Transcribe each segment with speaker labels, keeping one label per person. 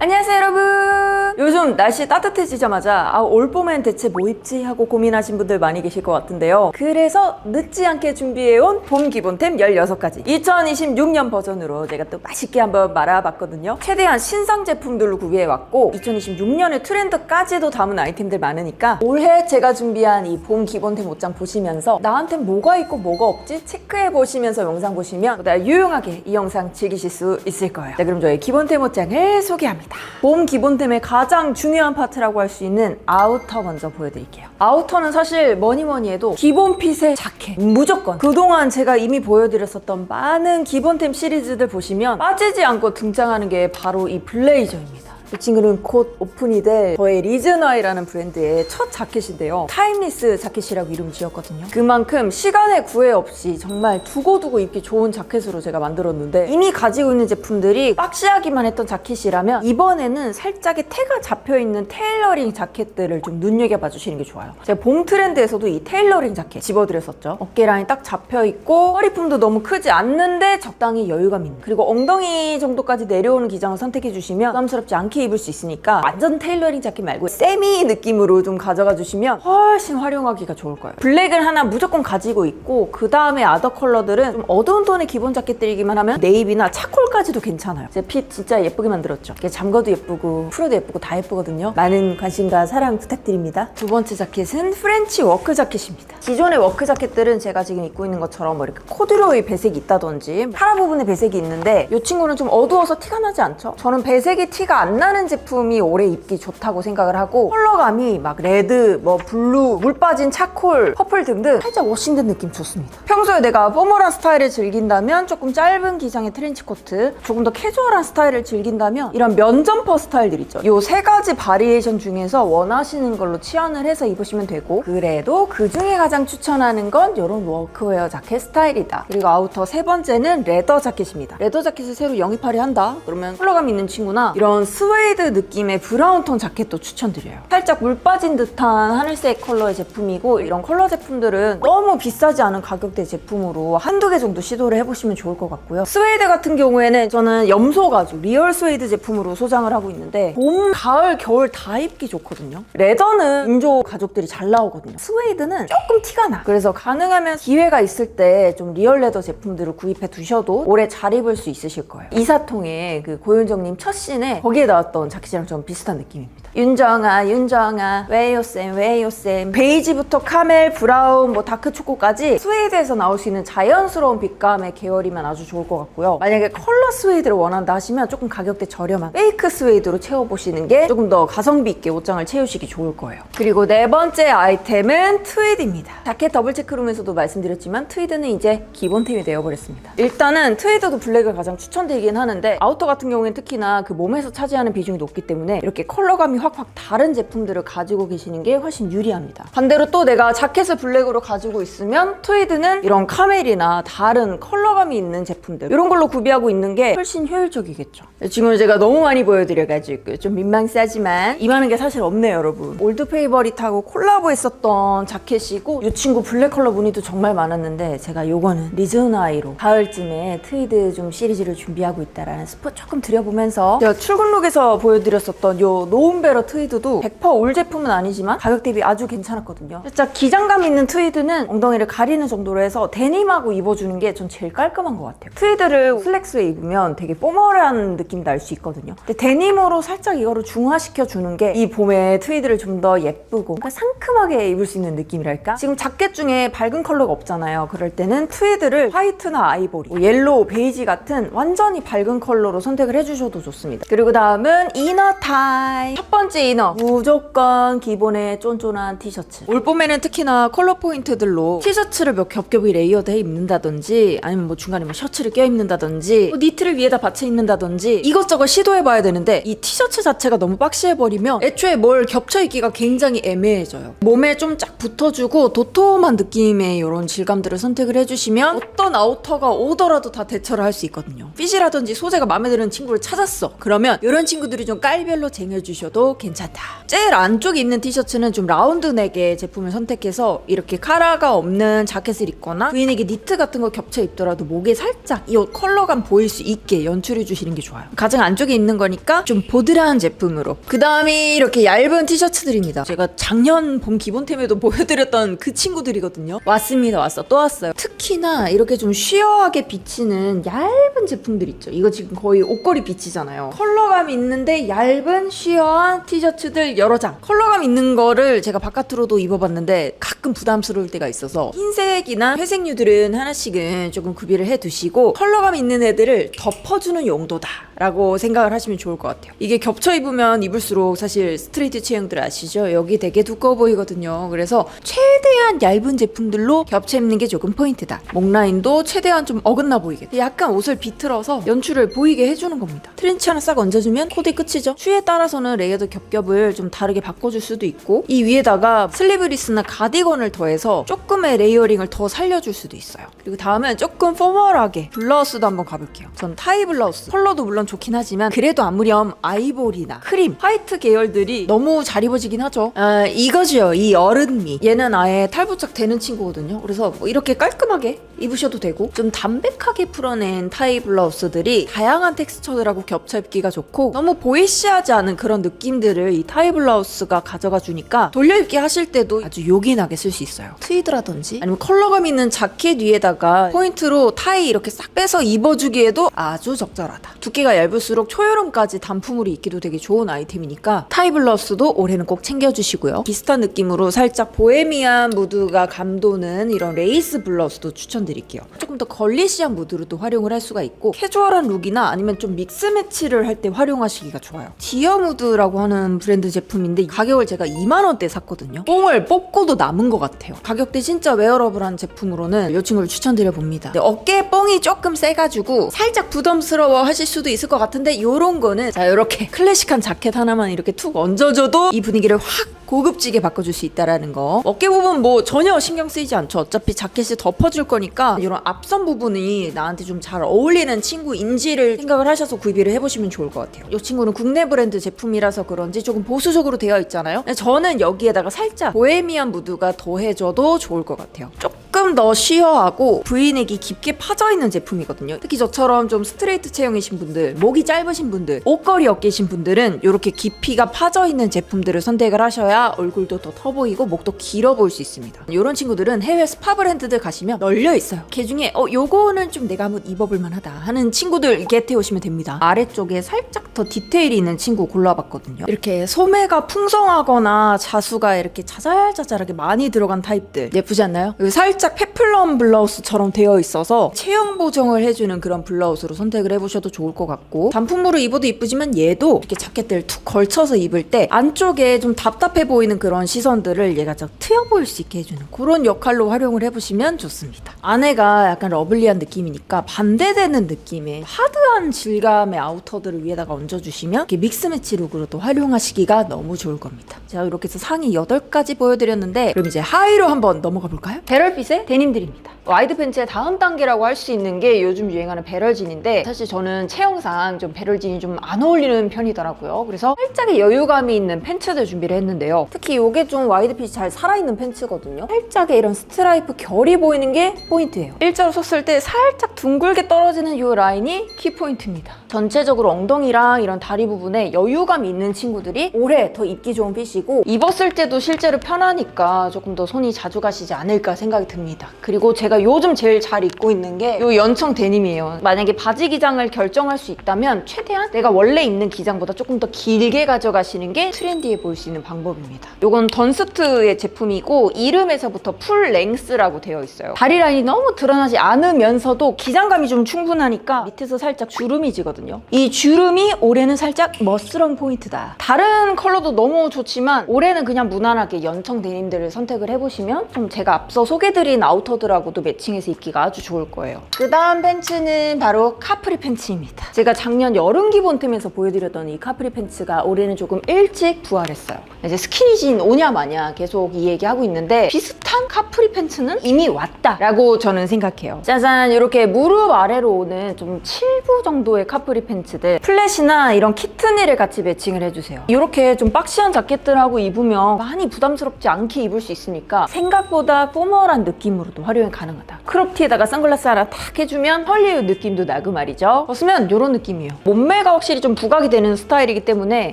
Speaker 1: 안녕하세요 여러분. 요즘 날씨 따뜻해지자마자 올 봄엔 대체 뭐 입지 하고 고민하신 분들 많이 계실 것 같은데요. 그래서 늦지 않게 준비해온 봄 기본템 16가지 2026년 버전으로 제가 또 맛있게 한번 말아봤거든요. 최대한 신상 제품들로 구비해왔고 2026년의 트렌드까지도 담은 아이템들 많으니까 올해 제가 준비한 이 봄 기본템 옷장 보시면서 나한테 뭐가 있고 뭐가 없지 체크해보시면서 영상 보시면 보다 유용하게 이 영상 즐기실 수 있을 거예요. 자, 그럼 저의 기본템 옷장을 소개합니다. 봄 기본템의 가장 중요한 파트라고 할 수 있는 아우터 먼저 보여드릴게요. 아우터는 사실 뭐니 해도 기본 핏의 자켓 무조건. 그동안 제가 이미 보여드렸었던 많은 기본템 시리즈들 보시면 빠지지 않고 등장하는 게 바로 이 블레이저입니다. 이 친구는 곧 오픈이 될 저의 리즈나이라는 브랜드의 첫 자켓인데요. 타임리스 자켓이라고 이름 지었거든요. 그만큼 시간의 구애 없이 정말 두고두고 입기 좋은 자켓으로 제가 만들었는데 이미 가지고 있는 제품들이 박시하기만 했던 자켓이라면 이번에는 살짝의 태가 잡혀있는 테일러링 자켓들을 좀 눈여겨봐 주시는 게 좋아요. 제가 봄 트렌드에서도 이 테일러링 자켓 집어드렸었죠. 어깨 라인 딱 잡혀있고 허리품도 너무 크지 않는데 적당히 여유감 있는, 그리고 엉덩이 정도까지 내려오는 기장을 선택해 주시면 부담스럽지 않게 입을 수 있으니까 완전 테일러링 자켓 말고 세미 느낌으로 좀 가져가 주시면 훨씬 활용하기가 좋을 거예요. 블랙을 하나 무조건 가지고 있고 그 다음에 아더 컬러들은 좀 어두운 톤의 기본 자켓들이기만 하면 네이비나 차콜까지도 괜찮아요. 제 핏 진짜 예쁘게 만들었죠. 잠궈도 예쁘고 풀어도 예쁘고 다 예쁘거든요. 많은 관심과 사랑 부탁드립니다. 두 번째 자켓은 프렌치 워크 자켓입니다. 기존의 워크 자켓들은 제가 지금 입고 있는 것처럼 뭐 이렇게 코듀로이 배색이 있다든지 파라 부분에 배색이 있는데 이 친구는 좀 어두워서 티가 나지 않죠? 저는 배색이 티가 안 나는 제품이 오래 입기 좋다고 생각을 하고 컬러감이 막 레드, 뭐 블루, 물 빠진 차콜, 퍼플 등등 살짝 워싱된 느낌 좋습니다. 평소에 내가 포멀한 스타일을 즐긴다면 조금 짧은 기장의 트렌치 코트, 조금 더 캐주얼한 스타일을 즐긴다면 이런 면점퍼 스타일들 있죠. 이 세 가지 바리에이션 중에서 원하시는 걸로 치환을 해서 입으시면 되고, 그래도 그 중에 가장 추천하는 건 이런 워크웨어 자켓 스타일이다. 그리고 아우터 세 번째는 레더 자켓입니다. 레더 자켓을 새로 영입하려 한다 그러면 컬러감 있는 친구나 이런 스웨이드 느낌의 브라운 톤 자켓도 추천드려요. 살짝 물 빠진 듯한 하늘색 컬러의 제품이고, 이런 컬러 제품들은 너무 비싸지 않은 가격대 제품으로 한두 개 정도 시도를 해보시면 좋을 것 같고요. 스웨이드 같은 경우에는 저는 염소 가죽 리얼 스웨이드 제품으로 소장을 하고 있는데 봄, 가을, 겨울 다 입기 좋거든요. 레더는 인조 가죽들이 잘 나오거든요. 스웨이드는 조금 티가 나. 그래서 가능하면 기회가 있을 때 좀 리얼 레더 제품들을 구입해 두셔도 오래 잘 입을 수 있으실 거예요. 이사통의 그 고윤정님 첫 씬에 거기에 나왔던 자켓이랑 좀 비슷한 느낌입니다. 윤정아 왜요쌤 베이지부터 카멜, 브라운, 뭐 다크 초코까지 스웨이드에서 나올 수 있는 자연스러운 빛감의 계열이면 아주 좋을 것 같고요. 만약에 컬러 스웨이드를 원한다 하시면 조금 가격대 저렴한 페이크 스웨이드로 채워보시는 게 조금 더 가성비 있게 옷장을 채우시기 좋을 거예요. 그리고 네 번째 아이템은 트위드입니다. 자켓 더블 체크룸에서도 말씀드렸지만 트위드는 이제 기본템이 되어버렸습니다. 일단은 트위드도 블랙을 가장 추천드리긴 하는데 아우터 같은 경우에는 특히나 그 몸에서 차지하는 비중이 높기 때문에 이렇게 컬러감이 확 다른 제품들을 가지고 계시는 게 훨씬 유리합니다. 반대로 또 내가 자켓을 블랙으로 가지고 있으면 트위드는 이런 카멜이나 다른 컬러감이 있는 제품들 이런 걸로 구비하고 있는 게 훨씬 효율적이겠죠. 지금 제가 너무 많이 보여드려가지고 좀 민망하지만 이만한 게 사실 없네요 여러분. 올드 페이버릿하고 콜라보했었던 자켓이고 이 친구 블랙 컬러 무늬도 정말 많았는데 제가 요거는 리즈나이로 가을쯤에 트위드 좀 시리즈를 준비하고 있다라는 스포 조금 드려보면서 제가 출근룩에서 보여드렸었던 요 노은베러 트위드도 100% 올 제품은 아니지만 가격 대비 아주 괜찮았거든요. 살짝 기장감 있는 트위드는 엉덩이를 가리는 정도로 해서 데님하고 입어주는 게 전 제일 깔끔한 것 같아요. 트위드를 슬랙스에 입으면 되게 포멀한 느낌 날 수 있거든요. 근데 데님으로 살짝 이거를 중화시켜주는 게 이 봄에 트위드를 좀 더 예쁘고 상큼하게 입을 수 있는 느낌이랄까? 지금 자켓 중에 밝은 컬러가 없잖아요. 그럴 때는 트위드를 화이트나 아이보리, 옐로우, 베이지 같은 완전히 밝은 컬러로 선택을 해주셔도 좋습니다. 그리고 다음은 이너 타임. 첫 번째 이너, 무조건 기본에 쫀쫀한 티셔츠. 올 봄에는 특히나 컬러 포인트들로 티셔츠를 몇 겹겹이 레이어드 해 입는다든지 아니면 뭐 중간에 뭐 셔츠를 껴 입는다든지 뭐 니트를 위에다 받쳐 입는다든지 이것저것 시도해봐야 되는데 이 티셔츠 자체가 너무 박시해버리면 애초에 뭘 겹쳐 입기가 굉장히 애매해져요. 몸에 좀 쫙 붙어주고 도톰한 느낌의 이런 질감들을 선택을 해주시면 어떤 아우터가 오더라도 다 대처를 할 수 있거든요. 핏이라든지 소재가 마음에 드는 친구를 찾았어. 그러면 이런 친구 친구들이 좀 깔별로 쟁여주셔도 괜찮다. 제일 안쪽에 있는 티셔츠는 좀 라운드 넥의 제품을 선택해서 이렇게 카라가 없는 자켓을 입거나 V넥에 니트 같은 거 겹쳐 입더라도 목에 살짝 이 옷 컬러감 보일 수 있게 연출해 주시는 게 좋아요. 가장 안쪽에 있는 거니까 좀 보드라한 제품으로. 그 다음이 이렇게 얇은 티셔츠들입니다. 제가 작년 봄 기본템에도 보여드렸던 그 친구들이거든요. 왔습니다. 또 왔어요. 특히나 이렇게 좀 쉬어하게 비치는 얇은 제품들 있죠. 이거 지금 거의 옷걸이 비치잖아요. 컬러감 있는데 얇은 쉬어한 티셔츠들 여러 장. 컬러감 있는 거를 제가 바깥으로도 입어봤는데 가끔 부담스러울 때가 있어서 흰색이나 회색 뉴들은 하나씩은 조금 구비를 해두시고 컬러감 있는 애들을 덮어주는 용도다 라고 생각을 하시면 좋을 것 같아요. 이게 겹쳐 입으면 입을수록 사실 스트레이트 체형들 아시죠? 여기 되게 두꺼워 보이거든요. 그래서 최대한 얇은 제품들로 겹쳐 입는 게 조금 포인트다. 목 라인도 최대한 좀 어긋나 보이게 약간 옷을 비틀어서 연출을 보이게 해주는 겁니다. 트렌치 하나 싹 얹어주면 코디 끝이죠. 슈에 따라서는 레이어드 겹겹을 좀 다르게 바꿔줄 수도 있고 이 위에다가 슬리브리스나 가디건을 더해서 조금의 레이어링을 더 살려줄 수도 있어요. 그리고 다음은 조금 포멀하게 블라우스도 한번 가볼게요. 전 타이 블라우스 컬러도 물론 좋긴 하지만 그래도 아무렴 아이보리나 크림, 화이트 계열들이 너무 잘 입어지긴 하죠. 이거죠. 이 어른미. 얘는 아예 탈부착 되는 친구거든요. 그래서 뭐 이렇게 깔끔하게 입으셔도 되고 좀 담백하게 풀어낸 타이 블라우스들이 다양한 텍스처들하고 겹쳐 입기가 좋고 너무 보이시하지 않은 그런 느낌들을 이 타이 블라우스가 가져가 주니까 돌려 입기 하실 때도 아주 요긴하게 쓸 수 있어요. 트위드라든지 아니면 컬러감 있는 자켓 위에다가 포인트로 타이 이렇게 싹 빼서 입어주기에도 아주 적절하다. 두께가 얇을수록 초여름까지 단품으로 입기도 되게 좋은 아이템이니까 타이 블라우스도 올해는 꼭 챙겨주시고요. 비슷한 느낌으로 살짝 보헤미안 무드가 감도는 이런 레이스 블라우스도 추천드릴게요. 조금 더 걸리시한 무드로도 활용을 할 수가 있고 캐주얼한 룩이나 아니면 좀 믹스 매치를 할 때 활용하시기가 좋아요. 디어무드라고 하는 브랜드 제품인데 가격을 제가 2만원대 샀거든요. 뽕을 뽑고도 남은 것 같아요. 가격대 진짜 웨어러블한 제품으로는 이 친구를 추천드려봅니다. 어깨에 뽕이 조금 세가지고 살짝 부담스러워 하실 수도 있을 것 같은데 이런 거는 자 이렇게 클래식한 자켓 하나만 이렇게 툭 얹어줘도 이 분위기를 확 고급지게 바꿔줄 수 있다라는 거. 어깨 부분 뭐 전혀 신경 쓰이지 않죠. 어차피 자켓이 덮어줄 거니까 이런 앞선 부분이 나한테 좀 잘 어울리는 친구인지를 생각을 하셔서 구비를 해보시면 좋을 것 같아요. 이 친구는 국내 브랜드 제품이라서 그런지 조금 보수적으로 되어 있잖아요. 저는 여기에다가 살짝 보헤미안 무드가 더해져도 좋을 것 같아요. 조금 더 쉬어하고 V넥이 깊게 파져있는 제품이거든요. 특히 저처럼 좀 스트레이트 체형이신 분들, 목이 짧으신 분들, 옷걸이 어깨신 분들은 이렇게 깊이가 파져있는 제품들을 선택을 하셔야 얼굴도 더 커 보이고 목도 길어 보일 수 있습니다. 이런 친구들은 해외 스파 브랜드들 가시면 널려 있어요. 그 중에 요거는 좀 내가 한번 입어볼 만하다 하는 친구들 겟해 오시면 됩니다. 아래쪽에 살짝 더 디테일이 있는 친구 골라봤거든요. 이렇게 소매가 풍성하거나 자수가 이렇게 자잘자잘하게 많이 들어간 타입들 예쁘지 않나요? 살짝 페플럼 블라우스처럼 되어 있어서 체형 보정을 해주는 그런 블라우스로 선택을 해보셔도 좋을 것 같고 단품으로 입어도 이쁘지만 얘도 이렇게 자켓들 툭 걸쳐서 입을 때 안쪽에 좀 답답해 보이는 그런 시선들을 얘가 좀 트여 보일 수 있게 해주는 그런 역할로 활용을 해보시면 좋습니다. 안에가 약간 러블리한 느낌이니까 반대되는 느낌의 하드한 질감의 아우터들을 위에다가 얹어주시면 이렇게 믹스매치 룩으로도 활용하시기가 너무 좋을 겁니다. 제가 이렇게 해서 상의 8가지 보여드렸는데 그럼 이제 하의로 한번 넘어가 볼까요? 배럴핏의 데님들입니다. 와이드 팬츠의 다음 단계라고 할 수 있는 게 요즘 유행하는 배럴진인데 사실 저는 체형상 좀 배럴진이 좀 안 어울리는 편이더라고요. 그래서 살짝의 여유감이 있는 팬츠들 준비를 했는데요. 특히 이게 좀 와이드핏이 잘 살아있는 팬츠거든요. 살짝의 이런 스트라이프 결이 보이는 게 포인트예요. 일자로 섰을 때 살짝 둥글게 떨어지는 이 라인이 키포인트입니다. 전체적으로 엉덩이랑 이런 다리 부분에 여유감이 있는 친구들이 올해 더 입기 좋은 핏이고 입었을 때도 실제로 편하니까 조금 더 손이 자주 가시지 않을까 생각이 듭니다. 그리고 제가 요즘 제일 잘 입고 있는 게 이 연청 데님이에요. 만약에 바지 기장을 결정할 수 있다면 최대한 내가 원래 입는 기장보다 조금 더 길게 가져가시는 게 트렌디해 보일 수 있는 방법입니다. 이건 던스트의 제품이고 이름에서부터 풀 랭스라고 되어 있어요. 다리 라인이 너무 드러나지 않으면서도 기장감이 좀 충분하니까 밑에서 살짝 주름이 지거든요. 이 주름이 올해는 살짝 멋스러운 포인트다. 다른 컬러도 너무 좋지만 올해는 그냥 무난하게 연청 데님들을 선택을 해보시면 좀 제가 앞서 소개드린 아우터들하고도 매칭해서 입기가 아주 좋을 거예요. 그 다음 팬츠는 바로 카프리 팬츠입니다. 제가 작년 여름 기본템에서 보여드렸던 이 카프리 팬츠가 올해는 조금 일찍 부활했어요. 이제 스키니진 오냐 마냐 계속 이 얘기하고 있는데 비슷한 카프리 팬츠는 이미 왔다라고 저는 생각해요. 짜잔, 이렇게 무릎 아래로 오는 좀 7부 정도의 카프리 카프리 팬츠들 플랫이나 이런 키트니를 같이 매칭을 해주세요. 이렇게 좀 박시한 자켓들하고 입으면 많이 부담스럽지 않게 입을 수 있으니까 생각보다 포멀한 느낌으로도 활용이 가능하다. 크롭티에다가 선글라스 하나 탁 해주면 헐리우드 느낌도 나고 말이죠. 벗으면 이런 느낌이에요. 몸매가 확실히 좀 부각이 되는 스타일이기 때문에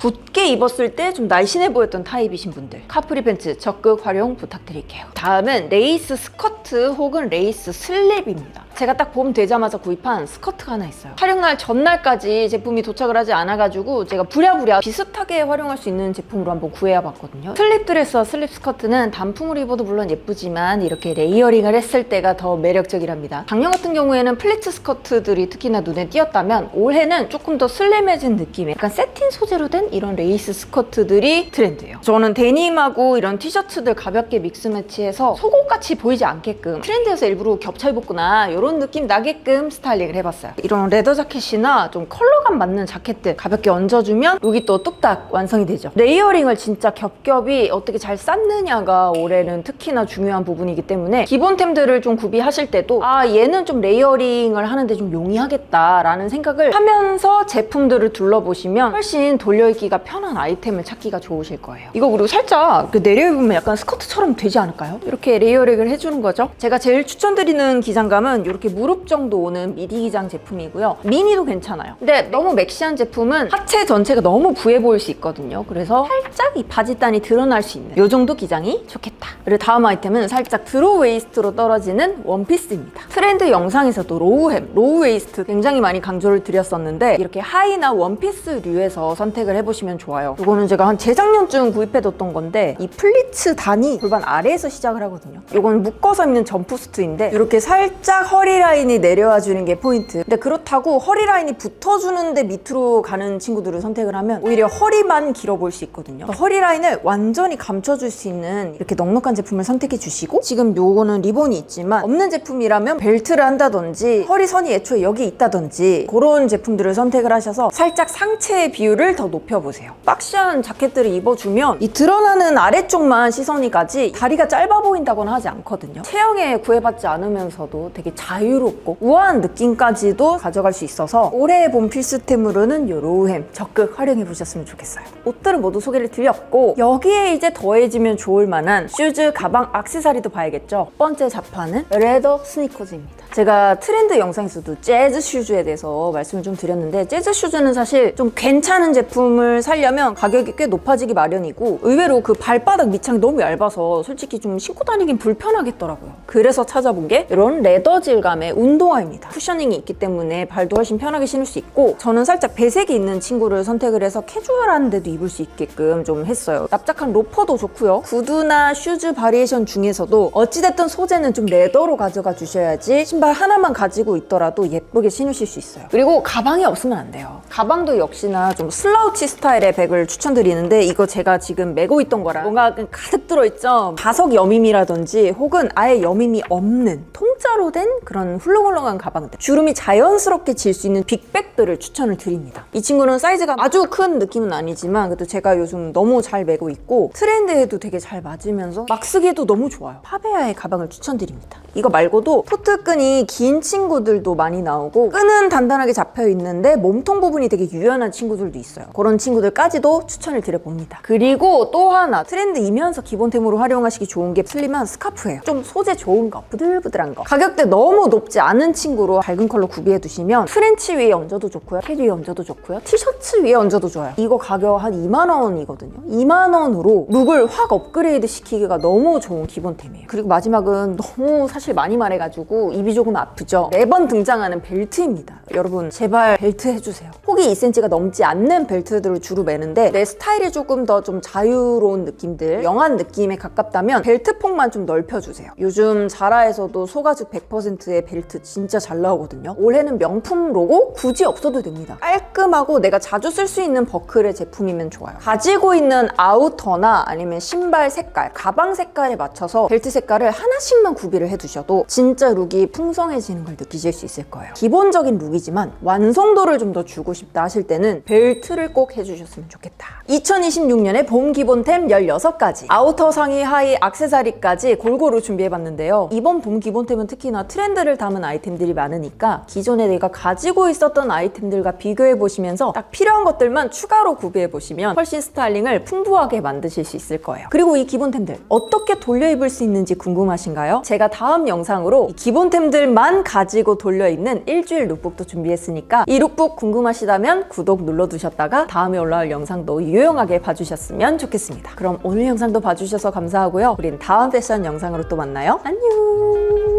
Speaker 1: 굳게 입었을 때 좀 날씬해 보였던 타입이신 분들 카프리 팬츠 적극 활용 부탁드릴게요. 다음은 레이스 스커트 혹은 레이스 슬립입니다. 제가 딱 봄 되자마자 구입한 스커트가 하나 있어요. 촬영날 전날까지 제품이 도착을 하지 않아가지고 제가 부랴부랴 비슷하게 활용할 수 있는 제품으로 한번 구해봤거든요. 슬립 드레스와 슬립 스커트는 단품으로 입어도 물론 예쁘지만 이렇게 레이어링을 했을 때가 더 매력적이랍니다. 작년 같은 경우에는 플리츠 스커트들이 특히나 눈에 띄었다면 올해는 조금 더 슬림해진 느낌의 약간 세틴 소재로 된 이런 레이스 스커트들이 트렌드예요. 저는 데님하고 이런 티셔츠들 가볍게 믹스 매치해서 속옷같이 보이지 않게끔 트렌드에서 일부러 겹쳐 입었구나 이런 느낌 나게끔 스타일링을 해봤어요. 이런 레더 자켓이나 좀 컬러감 맞는 자켓들 가볍게 얹어주면 룩이 또 뚝딱 완성이 되죠. 레이어링을 진짜 겹겹이 어떻게 잘 쌓느냐가 올해는 특히나 중요한 부분이기 때문에 기본템들을 좀 구비하실 때도 얘는 좀 레이어링을 하는데 좀 용이하겠다라는 생각을 하면서 제품들을 둘러보시면 훨씬 돌려입기가 편한 아이템을 찾기가 좋으실 거예요. 이거 그리고 살짝 내려 입으면 약간 스커트처럼 되지 않을까요? 이렇게 레이어링을 해주는 거죠. 제가 제일 추천드리는 기장감은 이렇게 무릎 정도 오는 미디 기장 제품이고요. 미니도 괜찮아요. 근데 너무 맥시한 제품은 하체 전체가 너무 부해 보일 수 있거든요. 그래서 살짝 이 바지단이 드러날 수 있는 이 정도 기장이 좋겠다. 그리고 다음 아이템은 살짝 드로우 웨이스트로 떨어지는 원피스입니다. 트렌드 영상에서도 로우 웨이스트 굉장히 많이 강조를 드렸었는데 이렇게 하이나 원피스류에서 선택을 해보시면 좋아요. 이거는 제가 한 재작년쯤 구입해뒀던 건데 이 플리츠 단이 골반 아래에서 시작을 하거든요. 이건 묶어서 입는 점프수트인데 이렇게 살짝 허리 라인이 내려와 주는 게 포인트. 근데 그렇다고 허리 라인이 붙어주는데 밑으로 가는 친구들을 선택을 하면 오히려 허리만 길어 보일 수 있거든요. 허리 라인을 완전히 감춰줄 수 있는 이렇게 넉넉한 제품을 선택해 주시고 지금 요거는 리본이 있지만 없는 제품이라면 벨트를 한다든지 허리선이 애초에 여기 있다든지 그런 제품들을 선택을 하셔서 살짝 상체의 비율을 더 높여보세요. 박시한 자켓들을 입어주면 이 드러나는 아래쪽만 시선이 가지 다리가 짧아 보인다거나 하지 않거든요. 체형에 구애받지 않으면서도 되게 자유롭고 우아한 느낌까지도 가져갈 수 있어서 올해 봄 필수템으로는 요 로우햄 적극 활용해 보셨으면 좋겠어요. 옷들은 모두 소개를 드렸고 여기에 이제 더해지면 좋을 만한 슈즈, 가방, 액세서리도 봐야겠죠. 첫 번째 잡화는 레더 스니커즈입니다. 제가 트렌드 영상에서도 재즈 슈즈에 대해서 말씀을 좀 드렸는데 재즈 슈즈는 사실 좀 괜찮은 제품을 사려면 가격이 꽤 높아지기 마련이고 의외로 그 발바닥 밑창이 너무 얇아서 솔직히 좀 신고 다니긴 불편하겠더라고요. 그래서 찾아본 게 이런 레더 질감의 운동화입니다. 쿠셔닝이 있기 때문에 발도 훨씬 편하게 신을 수 있고 저는 살짝 배색이 있는 친구를 선택을 해서 캐주얼한 데도 입을 수 있게끔 좀 했어요. 납작한 로퍼도 좋고요. 구두나 슈즈 바리에이션 중에서도 어찌됐든 소재는 좀 레더로 가져가 주셔야지 신발 하나만 가지고 있더라도 예쁘게 신으실 수 있어요. 그리고 가방이 없으면 안 돼요. 가방도 역시나 좀 슬라우치 스타일의 백을 추천드리는데 이거 제가 지금 메고 있던 거랑 뭔가 가득 들어있죠? 자석 여밈이라든지 혹은 아예 여밈이 없는 통짜로 된 그런 훌렁훌렁한 가방들 주름이 자연스럽게 질 수 있는 빅백들을 추천을 드립니다. 이 친구는 사이즈가 아주 큰 느낌은 아니지만 그래도 제가 요즘 너무 잘 메고 있고 트렌드에도 되게 잘 맞으면서 막 쓰기에도 너무 좋아요. 파베아의 가방을 추천드립니다. 이거 말고도 토트끈이 긴 친구들도 많이 나오고 끈은 단단하게 잡혀 있는데 몸통 부분이 되게 유연한 친구들도 있어요. 그런 친구들까지도 추천을 드려봅니다. 그리고 또 하나 트렌드이면서 기본템으로 활용하시기 좋은 게 슬림한 스카프예요. 좀 소재 좋은 거, 부들부들한 거. 가격대 너무 높지 않은 친구로 밝은 컬러 구비해 두시면 트렌치 위에 얹어도 좋고요. 캐리 위에 얹어도 좋고요. 티셔츠 위에 얹어도 좋아요. 이거 가격 한 2만 원이거든요. 2만 원으로 룩을 확 업그레이드 시키기가 너무 좋은 기본템이에요. 그리고 마지막은 너무 사실 많이 말해가지고 입이 조금 아프죠. 매번 등장하는 벨트입니다. 여러분 제발 벨트 해주세요. 폭이 2cm가 넘지 않는 벨트들을 주로 매는데 내 스타일이 조금 더 좀 자유로운 느낌들, 영한 느낌에 가깝다면 벨트 폭만 좀 넓혀주세요. 요즘 자라에서도 소가죽 100%의 벨트 진짜 잘 나오거든요. 올해는 명품 로고 굳이 없어도 됩니다. 깔끔하고 내가 자주 쓸 수 있는 버클의 제품이면 좋아요. 가지고 있는 아우터나 아니면 신발 색깔, 가방 색깔에 맞춰서 벨트 색깔을 하나씩만 구비를 해두셔도 진짜 룩이 풍성해지는 걸 느끼실 수 있을 거예요. 기본적인 룩이지만 완성도를 좀 더 주고 싶다 하실 때는 벨트를 꼭 해주셨으면 좋겠다. 2026년에 봄 기본템 16가지 아우터, 상의, 하의, 액세서리까지 골고루 준비해봤는데요. 이번 봄 기본템은 특히나 트렌드 패션들을 담은 아이템들이 많으니까 기존에 내가 가지고 있었던 아이템들과 비교해 보시면서 딱 필요한 것들만 추가로 구비해 보시면 훨씬 스타일링을 풍부하게 만드실 수 있을 거예요. 그리고 이 기본템들 어떻게 돌려 입을 수 있는지 궁금하신가요? 제가 다음 영상으로 이 기본템들만 가지고 돌려 입는 일주일 룩북도 준비했으니까 이 룩북 궁금하시다면 구독 눌러두셨다가 다음에 올라올 영상도 유용하게 봐주셨으면 좋겠습니다. 그럼 오늘 영상도 봐주셔서 감사하고요. 우린 다음 패션 영상으로 또 만나요. 안녕.